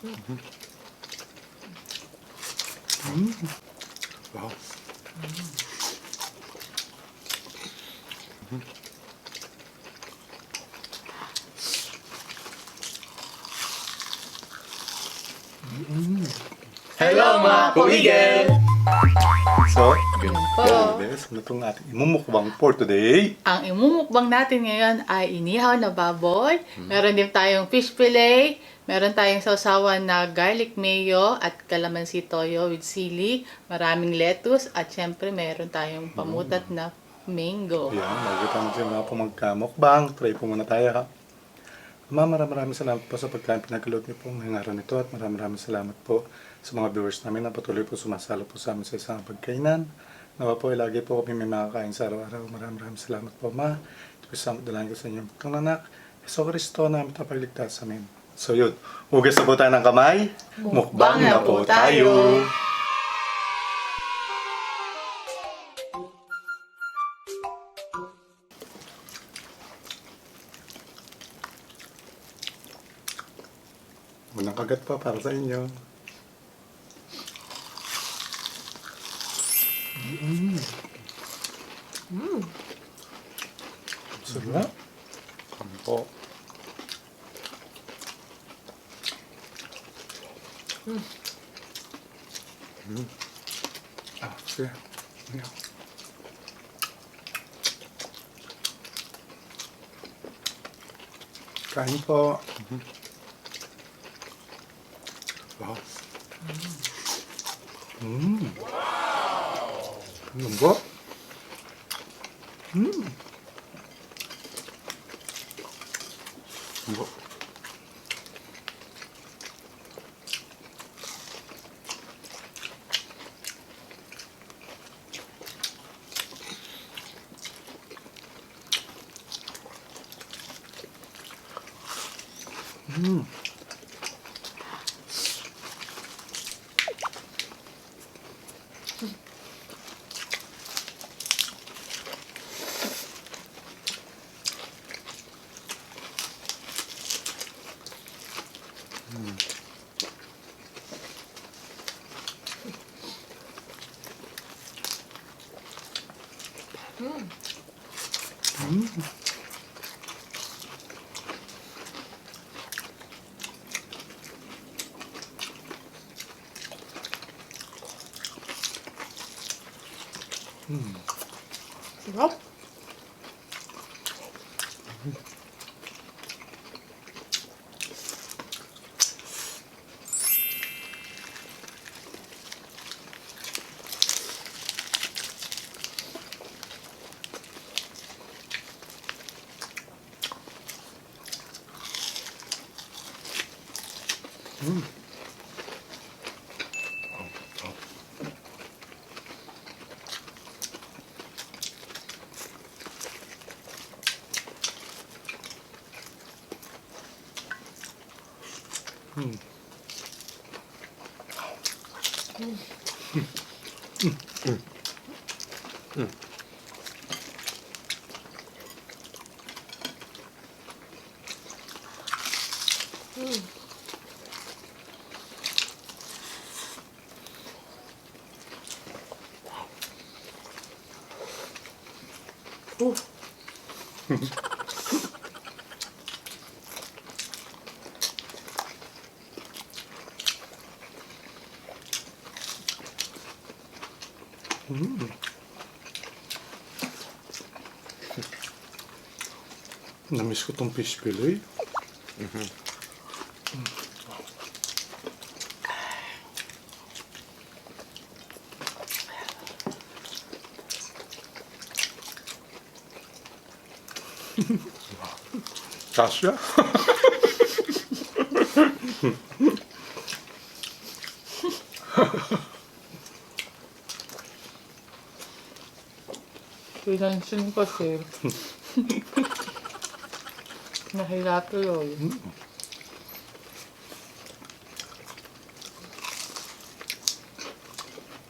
Wow. Hello mga kuigel! So, Yun po. guys, ano itong ating imumukbang for today? Ang imumukbang natin ngayon ay inihaw na baboy. Meron din tayong fish fillet. Meron tayong sausawan na garlic mayo at calamansi toyo with sili. Maraming lettuce at syempre meron tayong pamutat na mango. Ayan, makikita mo siya mga magkamukbang. Try po muna tayo ha. Maraming salamat po sa pagkain pinagkaloob niyo po ngayong araw nito at maraming salamat po sa mga viewers namin na patuloy po sumasalo po sa amin sa isang pagkainan. Nawa po, lagi po kami may makakain sa araw-araw. Maraming salamat po, Ma. Ito po sa dalangin ko sa inyong putong anak. Yeso Kristo na pagligtas sa amin. So yun, hugas na po tayo ng kamay. Mukbang na po tayo. Unang kagat pa para sa inyo. Sarap. Po. Ah, sige. Ayan. Kain po. Wow. Lambot. Lambot. Sarap. Namiss ko tong fish fillet. Kasya. Pinansin ko sir. Nahila tuloy.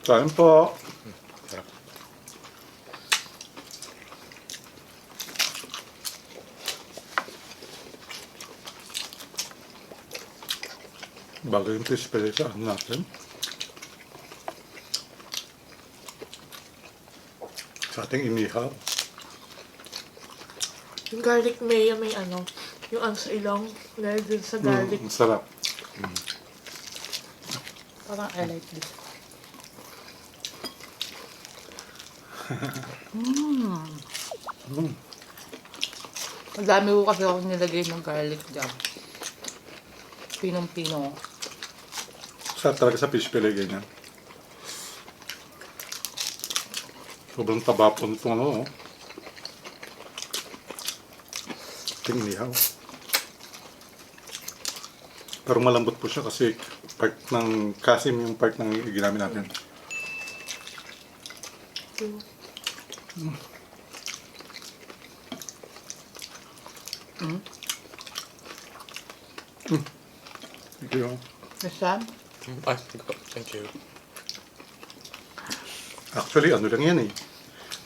Kain po. Bagay yung fish fillet sa ano natin. Sa ating inihaw. Yung garlic mayo may ano, yung ang sa ilong, dahil dun sa garlic. Ang sarap. Parang I like this. Ang dami ko kasi ako nilagay ng garlic dyan. Pinong-pino. Sarap talaga sa fish fillet ganyan. Sobrang taba po nito ano. Ating inihaw. Pero malambot po siya kasi part ng kasim yung part ng ginamit natin. Thank you. Nasaan? Thank you. Actually, ano lang yan eh.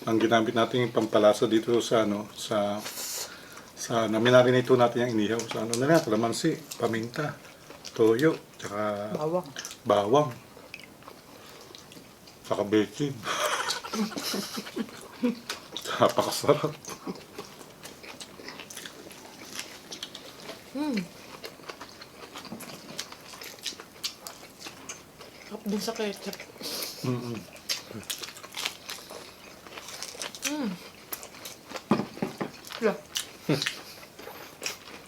Ang ginamit natin yung pampalasa dito sa ano, sa naminarinate natin yung inihaw sa ano na yan, kalamansi, paminta, toyo, tsaka Bawang. bawang, tsaka bacon. Napakasarap. Sarap din sa ketchup. Mm-mm. Yeah.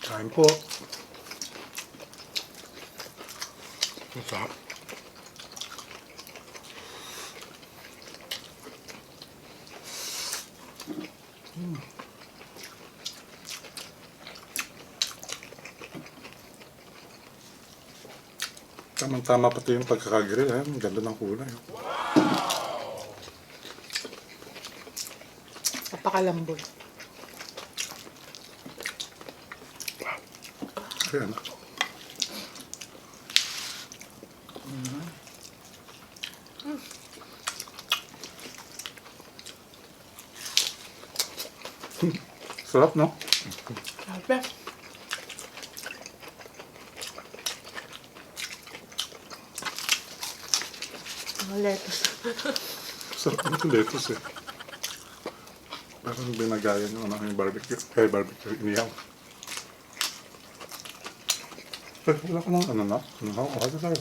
Kain po. Ang sarap. Tamang-tama pati yung pagkakagrill. Ang ganda ng kulay. Napakalambot. Ayan. Sarap, no? Sabi. Mga lettuce. Sarap ng lettuce eh. Parang binagayan yung ano, yung barbecue. Kaya barbecue, inihaw. Eh, wala ka ng ano na? Inihaw, okay na tayo.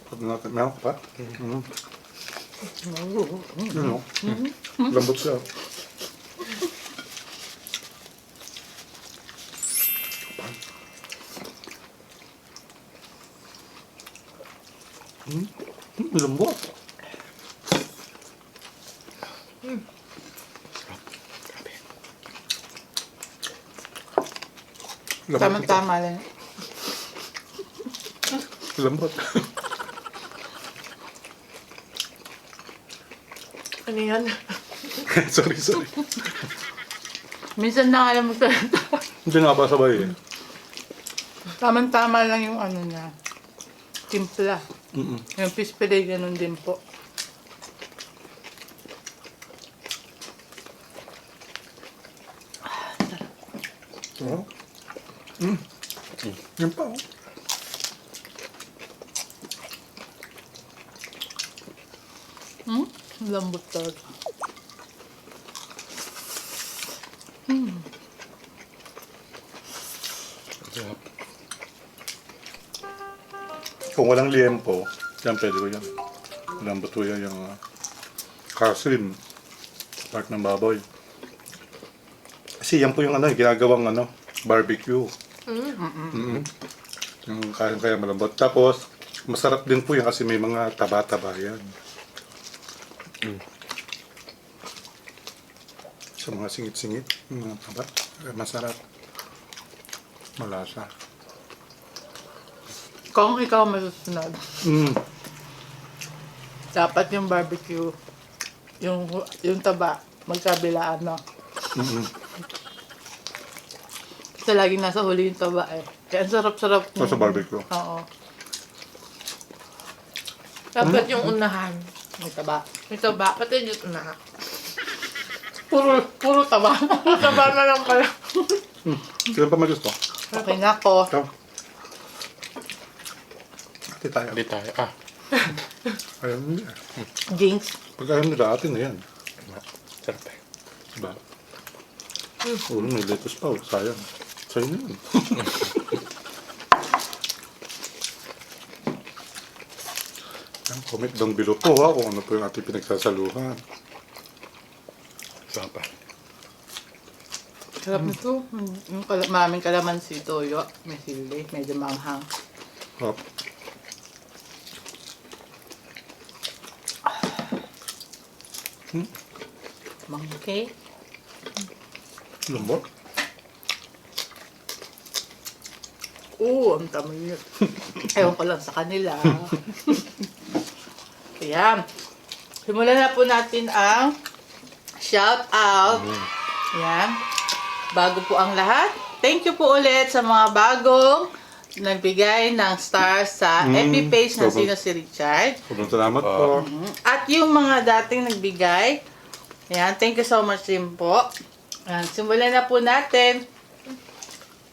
Pag natin, meron ka pa? Yun o. Lambot siya. Lambot. Lambot. Tama-tama lang. Lambot. Ano yan? sorry. Minsan na alam mo ito. Hindi nga ba sabay eh. Tama-tama lang yung ano niya. Timpla. Mm-mm. Yung fish fillet, ganun din po. Oh. Yan pa oh. Lambot talaga. Ang sarap. Kung walang liempo, yan pwede ko yan. Lambot ko yan yung kasim. Part ng baboy. Kasi yan po yung ano, ginagawang ano, barbecue. Mm-mm. Yung kaya malambot. Tapos, masarap din po yan kasi may mga taba-taba yan. Sa mga singit-singit, mga taba, masarap. Malasa. Kung ikaw masusunod, Mm. dapat yung barbecue, yung taba, magkabilaan, no? Mm-mm. Kasi laging nasa huli yung taba eh. Kaya ang sarap-sarap. Sa barbecue. Oo. Dapat yung unahan. May taba. Ito ba? Pati yung unahan. Puro taba. Taba na lang pala. Sino pa may gusto? Okay na ako. Ikaw? Ate tayo. Hindi tayo. Ayaw nila. Jinx. Pag ayaw nila, atin na yan. Sarap eh. Diba? Oo, may lettuce pa. Sayang. Sa'yo na yan. Yan, comment down below po ha, kung ano po yung ating pinagsasaluhan. Sarap eh. Sarap nito. Yung maraming kalamansi, toyo, may sili, medyo manghang. Hop. Mangke. Lambot. Oo, ang tamis. Ewan ko lang sa kanila. Ayan. Simulan na po natin ang shout out. Ayan. Bago po ang lahat. Thank you po ulit sa mga bagong nagbigay ng stars sa FB page na sobrang- Sino si Richard. Sobrang salamat po. At yung mga dating nagbigay, ayan, thank you so much din po. Ayan, simulan na po natin.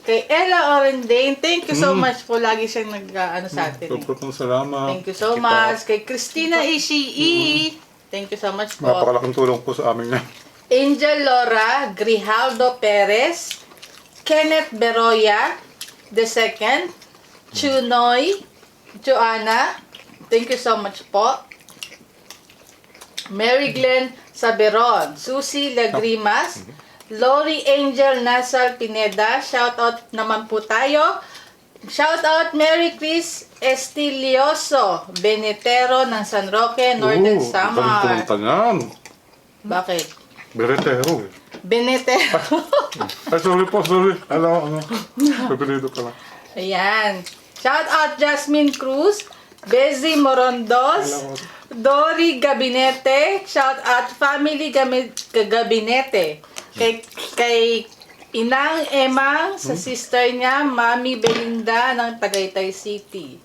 Kay Ella Orendane, thank you so much po. Lagi siyang nag-ano sa atin. Eh. Sobrang salamat. Thank you so much. Kay Christina Ishii, thank you so much po. Napakalaking tulong po sa amin yan. Angel Laura Grijaldo Perez, Kenneth Beroya II, Chunoy, Joanna, thank you so much po. Mary Glenn Saberon, Susie Lagrimas, Lori Angel Nasal Pineda, shout out naman po tayo. Shout out Mary Chris Estilioso, Benetero ng San Roque, Northern Ang Samar. kumanta niyan. Bakit? Beretero eh. Benetero. Ay, sorry po, sorry. Alam ko, Pabilido pala. Ayan. Shout out Jasmine Cruz, Bezi Morondos, Alam ko. Dory Gabinete, shout out Family Gabinete. Kay Inang Emang, sa sister niya, Mami Belinda ng Tagaytay City.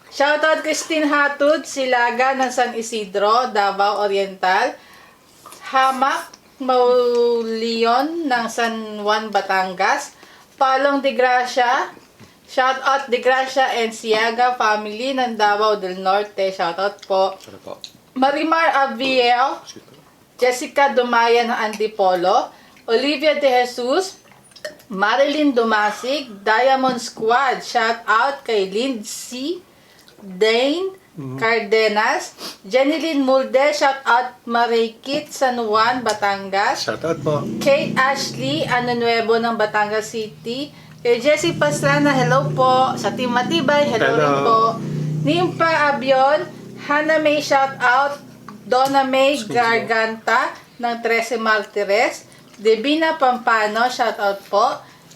Shout out Christine Hatud, Silaga ng San Isidro, Davao Oriental. Hamak Maulion ng San Juan, Batangas. Palong de Gracia, shout out de Gracia and Siaga family ng Davao del Norte, shout out po. Sarap po. Marimar Aviel, Jessica Dumaya ng Antipolo, Olivia De Jesus, Marilyn Dumasig, Diamond Squad, shout out kay Lindsay, Dane, Cardenas, Jenilyn Mulde, shout out Marikit, San Juan, Batangas, Shout out po. Kate Ashley, Ano Nuevo ng Batangas City, kay Jessie Pastrana, hello po, sa Team Matibay, hello, Hello. rin po, Nimpa Abion, Hannah May, shout out, Donna May Garganta ng 13 Martires, Devina Pampano, shout out po.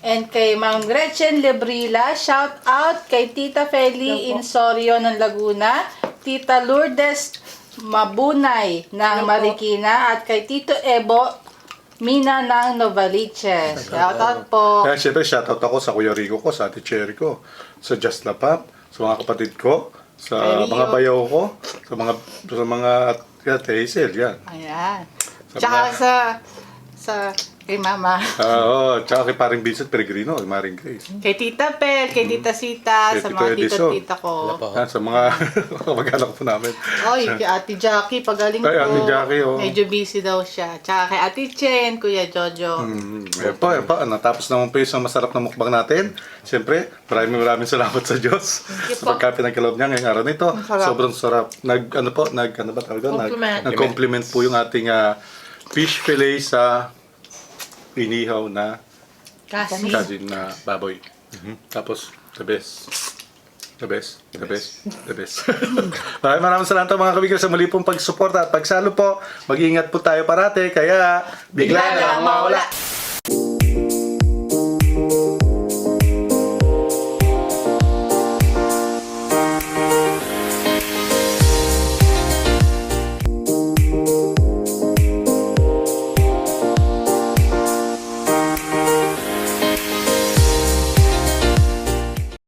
And kay Ma'am Gretchen Lebrila, shout out kay Tita Feli Insorio ng Laguna, Tita Lourdes Mabunay ng Marikina, at kay Tito Ebo Mina ng Novaliches. Shout out po. Kaya syempre, shout out ako sa Kuya Rico ko, sa Ate Cherry ko, sa Just La Pap, sa mga kapatid ko, sa Kay Rio. mga bayaw ko, sa mga Ate Hazel, yan. Ayan. Sa Tsaka mga- sa kay Mama. Oo, tsaka kay paring Vincent Peregrino, kay Maring Grace. Kay Tita Pel, kay Tita Sita, Kay sa Tito mga Edison. tita ko. Wala po. Sa mga kamag-anak po namin. Oy, kay Ate Jackie, pagaling Kay po. Ate Jackie, oh. Medyo busy daw siya. Tsaka kay Ate Chen, Kuya Jojo. Yan po. Natapos naman po yung isang masarap na mukbang natin. Siyempre, maraming salamat sa Diyos. you Sa po. pagkapinagkaloob niya ngayong araw nito. Sarap. Sobrang sarap. Ano ba tawag doon? Compliment. Nag-compliment po yung ating fish fillet sa inihaw na Kasi. kasin na baboy. Tapos, the best. Maraming salamat mga kabigyan sa muli pong pagsuporta at pagsalo po. Mag-iingat po tayo parate. Kaya, bigla na lang mawala.